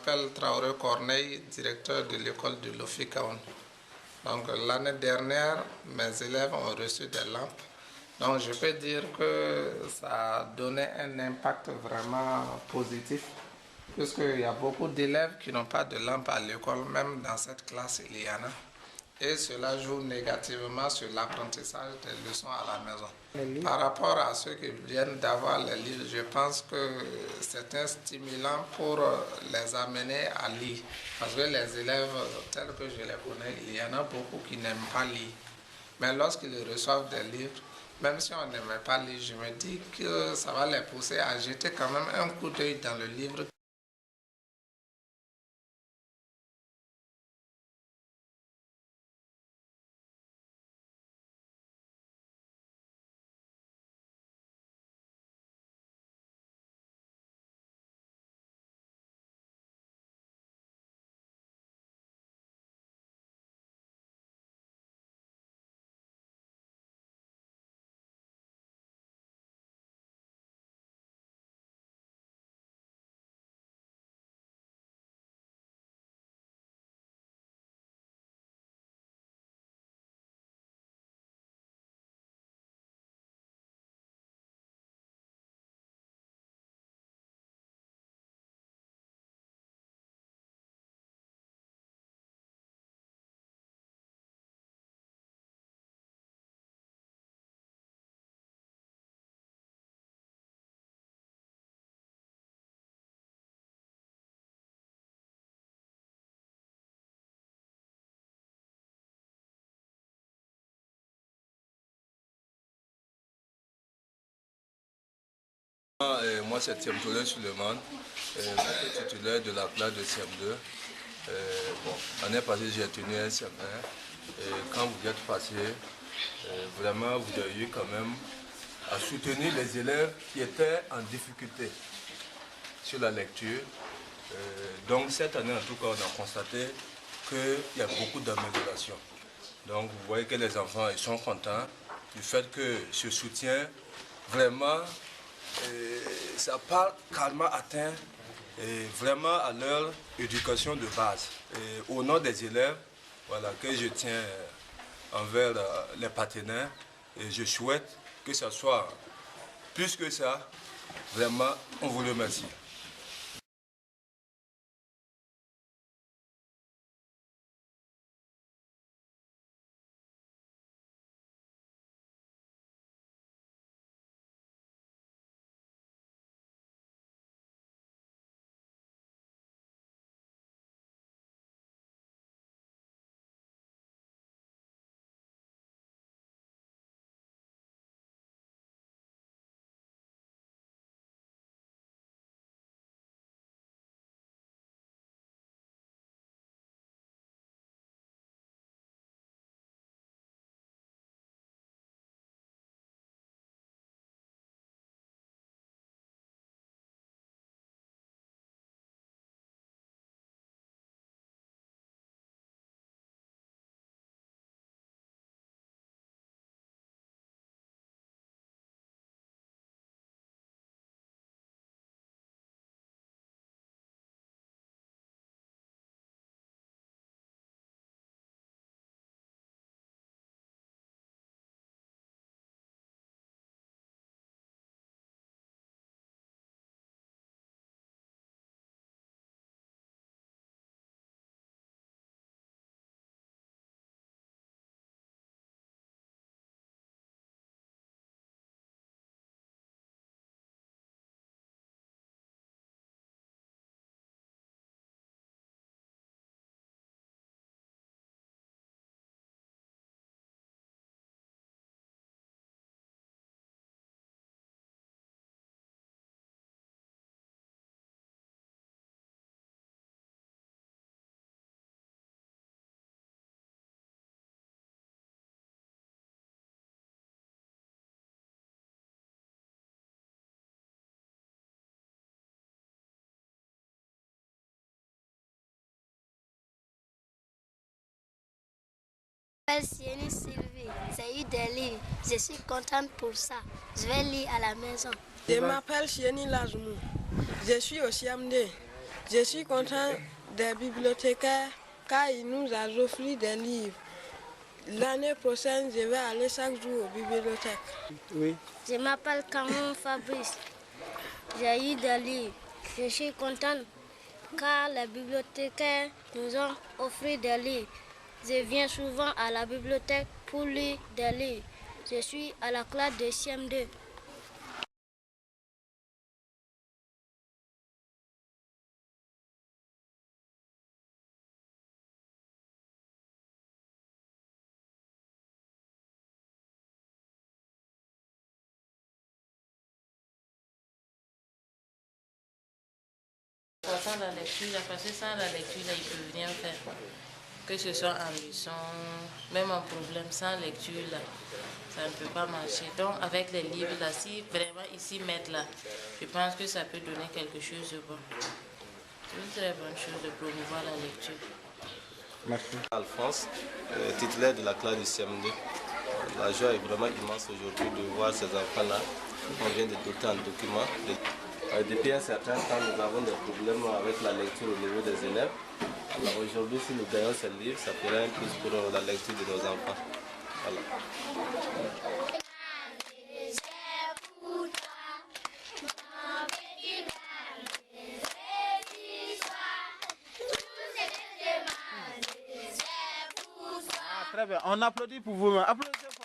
m'appelle Traoré Corneille, directeur de l'école de Lofikaon. Donc l'année dernière, mes élèves ont reçu des lampes. Donc je peux dire que ça a donné un impact vraiment positif, puisqu'il y a beaucoup d'élèves qui n'ont pas de lampes à l'école, même dans cette classe il y en a. Et cela joue négativement sur l'apprentissage des leçons à la maison. Par rapport à ceux qui viennent d'avoir les livres, je pense que c'est un stimulant pour les amener à lire. Parce que les élèves tels que je les connais, il y en a beaucoup qui n'aiment pas lire. Mais lorsqu'ils reçoivent des livres, même si on n'aimait pas lire, je me dis que ça va les pousser à jeter quand même un coup d'œil dans le livre. Moi, c'est Thiemtolé Suleiman, titulaire de la classe de CM2. L'année passée, j'ai tenu un CM1. Et quand vous êtes passé, vraiment, vous avez eu quand même à soutenir les élèves qui étaient en difficulté sur la lecture. Donc, cette année, en tout cas, on a constaté qu'il y a beaucoup d'améliorations. Donc, vous voyez que les enfants ils sont contents du fait que ce soutien, vraiment, ça part carrément atteint vraiment à leur éducation de base. Et au nom des élèves, voilà, que je tiens envers les partenaires, et je souhaite que ça soit plus que ça. Vraiment, on vous remercie. Sieni Sylvie, j'ai eu des livres, je suis contente pour ça. Je vais lire à la maison. Je m'appelle Sieni Lazmou, je suis au CM2. Je suis content des bibliothécaires car ils nous ont offert des livres. L'année prochaine, je vais aller chaque jour aux bibliothèques. Oui. Je m'appelle Cameron Fabrice. J'ai eu des livres. Je suis contente car les bibliothécaires nous ont offert des livres. Je viens souvent à la bibliothèque pour lire des livres. Je suis à la classe de CM2. Important la lecture, parce que sans la lecture, il ne peut rien faire. Que ce soit en leçon, même un problème sans lecture, là, ça ne peut pas marcher. Donc avec les livres, là, si vraiment ils s'y mettent là, je pense que ça peut donner quelque chose de bon. C'est une très bonne chose de promouvoir la lecture. Merci. Alphonse, titulaire de la classe du CM2. La joie est vraiment immense aujourd'hui de voir ces enfants-là. On vient de doter en documents. Depuis un certain temps, nous avons des problèmes avec la lecture au niveau des élèves. Alors aujourd'hui, si nous gagnons ces livres, ça fera un plus pour la lecture de nos enfants. Voilà. Très bien, on applaudit pour vous. Applaudissez.